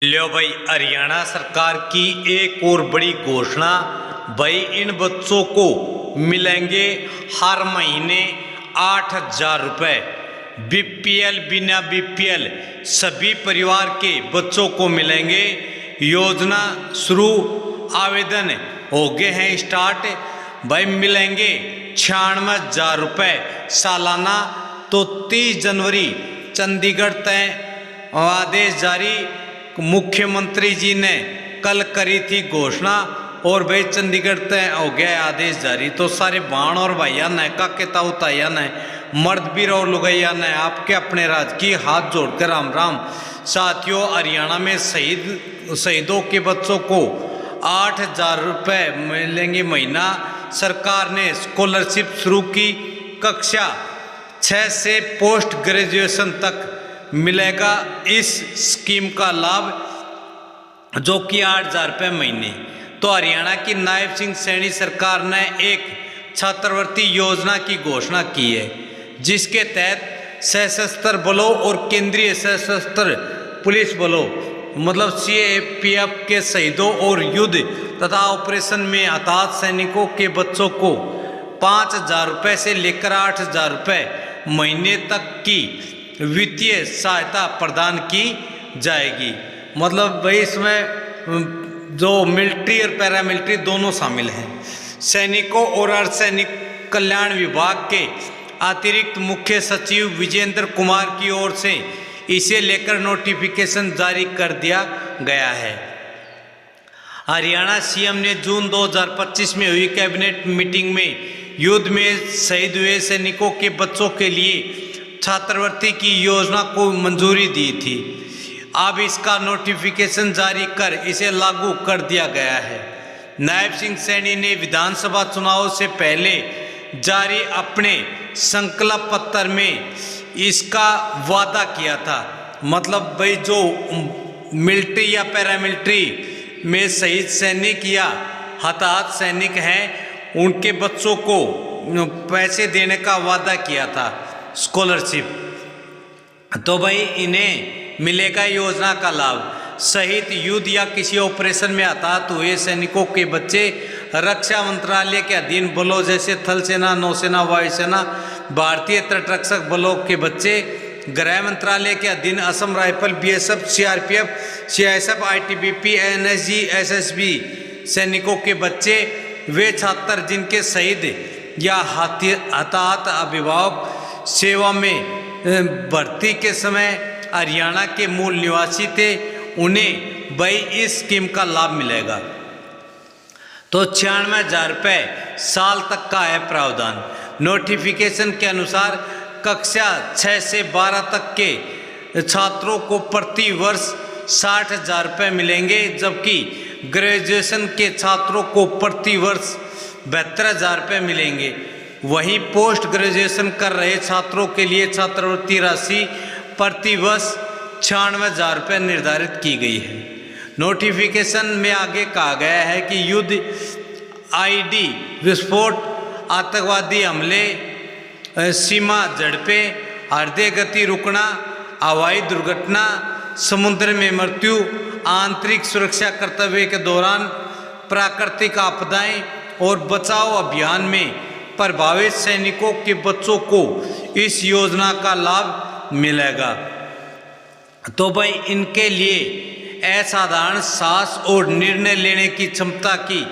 लो भाई, हरियाणा सरकार की एक और बड़ी घोषणा। भाई इन बच्चों को मिलेंगे हर महीने 8,000 रुपये। बीपीएल, बिना बीपीएल सभी परिवार के बच्चों को मिलेंगे। योजना शुरू, आवेदन हो गए हैं स्टार्ट। भाई मिलेंगे 96,000 रुपये सालाना। तो 30 जनवरी चंडीगढ़ तय आदेश जारी। मुख्यमंत्री जी ने कल करी थी घोषणा और भाई चंडीगढ़ तय हो गया आदेश जारी। तो सारे भाण और भैया ने काके ताऊ ताया ने मर्द बीर और लुगैया ने आपके अपने राजकीय हाथ जोड़कर राम राम। साथियों, हरियाणा में शहीदों के बच्चों को 8,000 रुपये मिलेंगे महीना। सरकार ने स्कॉलरशिप शुरू की। कक्षा 6 से पोस्ट ग्रेजुएशन तक मिलेगा इस स्कीम का लाभ, जो कि 8,000 रुपये महीने। तो हरियाणा की नायब सिंह सैनी सरकार ने एक छात्रवृत्ति योजना की घोषणा की है, जिसके तहत सशस्त्र बलों और केंद्रीय सशस्त्र पुलिस बलों मतलब सीएपीएफ के शहीदों और युद्ध तथा ऑपरेशन में हताहत सैनिकों के बच्चों को 5,000 रुपये से लेकर 8,000 रुपये महीने तक की वित्तीय सहायता प्रदान की जाएगी। मतलब भाई इसमें जो मिलिट्री और पैरामिलिट्री दोनों शामिल हैं। सैनिकों और अर्धसैनिक कल्याण विभाग के अतिरिक्त मुख्य सचिव विजेंद्र कुमार की ओर से इसे लेकर नोटिफिकेशन जारी कर दिया गया है। हरियाणा सीएम ने जून 2025 में हुई कैबिनेट मीटिंग में युद्ध में शहीद हुए सैनिकों के बच्चों के लिए छात्रवृत्ति की योजना को मंजूरी दी थी। अब इसका नोटिफिकेशन जारी कर इसे लागू कर दिया गया है। नायब सिंह सैनी ने विधानसभा चुनाव से पहले जारी अपने संकल्प पत्र में इसका वादा किया था। मतलब भाई जो मिलिट्री या पैरामिलिट्री में शहीद सैनिक या हताहत सैनिक हैं, उनके बच्चों को पैसे देने का वादा किया था, स्कॉलरशिप। तो भाई इन्हें मिलेगा योजना का लाभ। शहीद, युद्ध या किसी ऑपरेशन में हताहत हुए सैनिकों के बच्चे रक्षा मंत्रालय के अधीन बलों जैसे थल सेना, नौसेना, वायुसेना, भारतीय तटरक्षक बलों के बच्चे, गृह मंत्रालय के अधीन Assam rifle, BSF, CRPF, CISF, ITBP, NSG, SSB सैनिकों के बच्चे, वे छात्र जिनके शहीद या हताहत अभिभावक सेवा में भर्ती के समय हरियाणा के मूल निवासी थे, उन्हें भाई इस स्कीम का लाभ मिलेगा। तो 96,000 रुपये साल तक का है प्रावधान। नोटिफिकेशन के अनुसार कक्षा 6 से 12 तक के छात्रों को प्रति वर्ष 60,000 रुपये मिलेंगे, जबकि ग्रेजुएशन के छात्रों को प्रति वर्ष 72,000 रुपये मिलेंगे। वहीं पोस्ट ग्रेजुएशन कर रहे छात्रों के लिए छात्रवृत्ति राशि प्रति वर्ष 96,000 रुपये निर्धारित की गई है। नोटिफिकेशन में आगे कहा गया है कि युद्ध, आईडी विस्फोट, आतंकवादी हमले, सीमा झड़पें, हृदय गति रुकना, हवाई दुर्घटना, समुद्र में मृत्यु, आंतरिक सुरक्षा कर्तव्य के दौरान प्राकृतिक आपदाएं और बचाव अभियान में प्रभावित सैनिकों के बच्चों को इस योजना का लाभ मिलेगा। तो भाई इनके लिए असाधारण साहस और निर्णय लेने की क्षमता की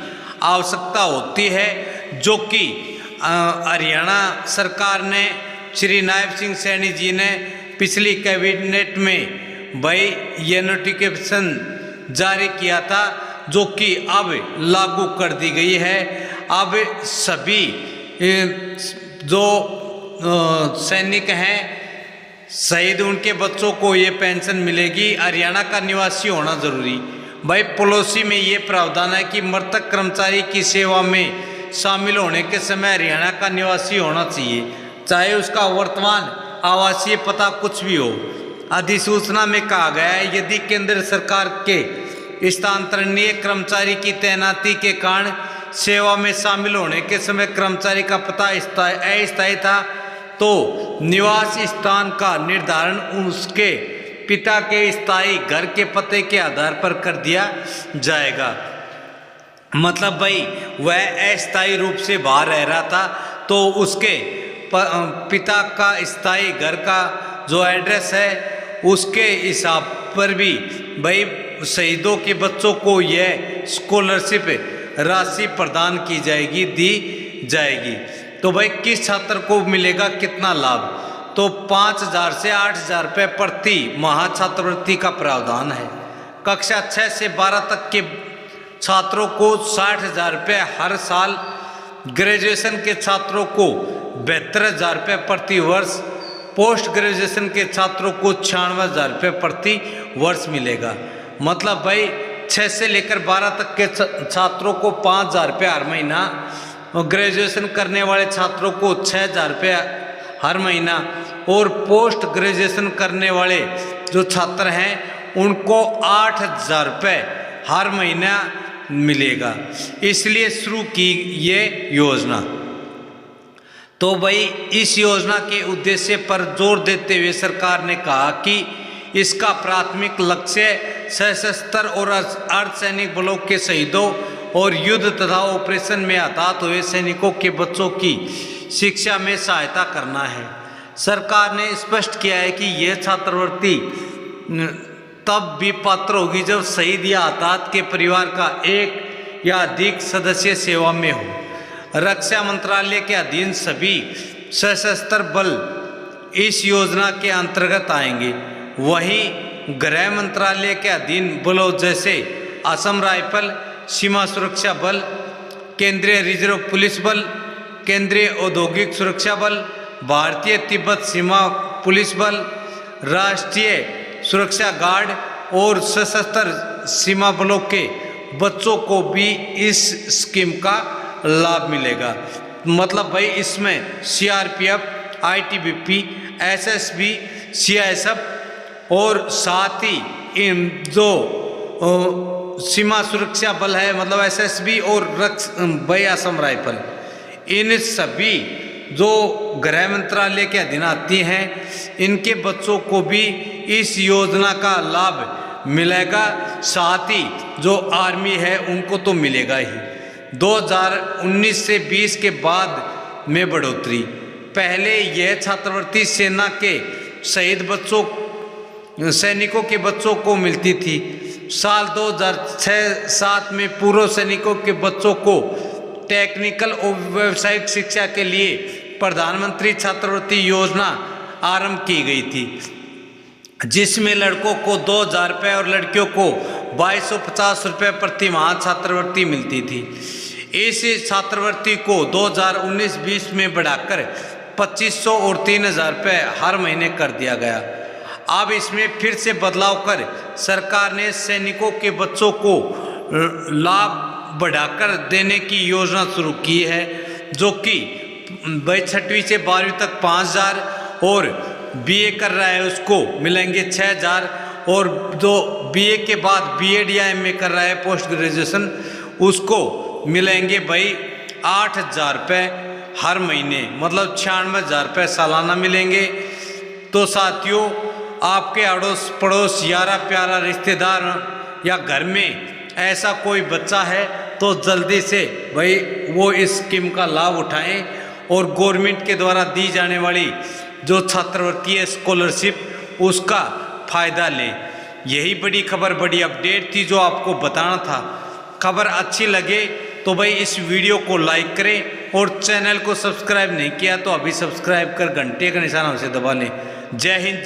आवश्यकता होती है, जो कि हरियाणा सरकार ने, श्री नायब सिंह सैनी जी ने पिछली कैबिनेट में भाई ये नोटिफिकेशन जारी किया था, जो कि अब लागू कर दी गई है। अब सभी जो सैनिक हैं शहीद, उनके बच्चों को ये पेंशन मिलेगी। हरियाणा का निवासी होना जरूरी। भाई पॉलिसी में ये प्रावधान है कि मृतक कर्मचारी की सेवा में शामिल होने के समय हरियाणा का निवासी होना चाहिए, चाहे उसका वर्तमान आवासीय पता कुछ भी हो। अधिसूचना में कहा गया है, यदि केंद्र सरकार के स्थानांतरणीय कर्मचारी की तैनाती के कारण सेवा में शामिल होने के समय कर्मचारी का पता अस्थायी था, तो निवास स्थान का निर्धारण उसके पिता के स्थायी घर के पते के आधार पर कर दिया जाएगा। मतलब भाई वह अस्थायी रूप से बाहर रह रहा था तो उसके पिता का स्थायी घर का जो एड्रेस है उसके हिसाब पर भी भाई शहीदों के बच्चों को यह स्कॉलरशिप राशि प्रदान की जाएगी, दी जाएगी। तो भाई किस छात्र को मिलेगा कितना लाभ, तो 5,000 से 8,000 रुपये प्रति माह छात्रवृत्ति का प्रावधान है। कक्षा 6 से 12 तक के छात्रों को 60,000 रुपये हर साल, ग्रेजुएशन के छात्रों को 72,000 रुपये प्रति वर्ष, पोस्ट ग्रेजुएशन के छात्रों को 96,000 रुपये प्रति वर्ष मिलेगा। मतलब भाई 6 से लेकर 12 तक के छात्रों को 5,000 रुपये हर महीना, और ग्रेजुएशन करने वाले छात्रों को 6,000 रुपये हर महीना, और पोस्ट ग्रेजुएशन करने वाले जो छात्र हैं उनको 8,000 रुपये हर महीना मिलेगा। इसलिए शुरू की ये योजना। तो भाई इस योजना के उद्देश्य पर जोर देते हुए सरकार ने कहा कि इसका प्राथमिक लक्ष्य सशस्त्र और अर्धसैनिक बलों के शहीदों और युद्ध तथा ऑपरेशन में हताहत हुए सैनिकों के बच्चों की शिक्षा में सहायता करना है। सरकार ने स्पष्ट किया है कि यह छात्रवृत्ति तब भी पात्र होगी जब शहीद या हताहत के परिवार का एक या अधिक सदस्य सेवा में हो। रक्षा मंत्रालय के अधीन सभी सशस्त्र बल इस योजना के अंतर्गत आएंगे। वहीं गृह मंत्रालय के अधीन बलों जैसे असम राइफल, सीमा सुरक्षा बल, केंद्रीय रिजर्व पुलिस बल, केंद्रीय औद्योगिक सुरक्षा बल, भारतीय तिब्बत सीमा पुलिस बल, राष्ट्रीय सुरक्षा गार्ड और सशस्त्र सीमा बलों के बच्चों को भी इस स्कीम का लाभ मिलेगा। मतलब भाई इसमें सीआरपीएफ, आईटीबीपी, एसएसबी, सीआईएसएफ और साथ ही इन जो सीमा सुरक्षा बल है मतलब एसएसबी और भाई असम राइफल, इन सभी जो गृह मंत्रालय के अधीन आती हैं इनके बच्चों को भी इस योजना का लाभ मिलेगा। साथ ही जो आर्मी है उनको तो मिलेगा ही। 2019 से 20 के बाद में बढ़ोतरी। पहले यह छात्रवृत्ति सेना के शहीद बच्चों सैनिकों के बच्चों को मिलती थी। साल 2006-07 में पूर्व सैनिकों के बच्चों को टेक्निकल और व्यावसायिक शिक्षा के लिए प्रधानमंत्री छात्रवृत्ति योजना आरंभ की गई थी, जिसमें लड़कों को 2,000 रुपये और लड़कियों को 2,250 रुपये प्रति माह छात्रवृत्ति मिलती थी। इस छात्रवृत्ति को 2019-20 में बढ़ाकर 2,500 और 3,000 रुपये हर महीने कर दिया गया। अब इसमें फिर से बदलाव कर सरकार ने सैनिकों के बच्चों को लाभ बढ़ाकर देने की योजना शुरू की है, जो कि भाई 6वीं से 12वीं तक 5,000 और बीए कर रहा है उसको मिलेंगे 6,000 और जो बीए के बाद बीएड या एमए कर रहा है पोस्ट ग्रेजुएशन उसको मिलेंगे भाई 8,000 रुपये हर महीने, मतलब 96,000 रुपये सालाना मिलेंगे। तो साथियों, आपके अड़ोस पड़ोस यारा प्यारा रिश्तेदार या घर में ऐसा कोई बच्चा है तो जल्दी से भाई वो इस स्कीम का लाभ उठाएं और गवर्नमेंट के द्वारा दी जाने वाली जो छात्रवृत्ति है स्कॉलरशिप उसका फ़ायदा लें। यही बड़ी खबर, बड़ी अपडेट थी जो आपको बताना था। खबर अच्छी लगे तो भाई इस वीडियो को लाइक करें और चैनल को सब्सक्राइब नहीं किया तो अभी सब्सक्राइब कर घंटे का निशान उसे दबा लें। जय हिंद।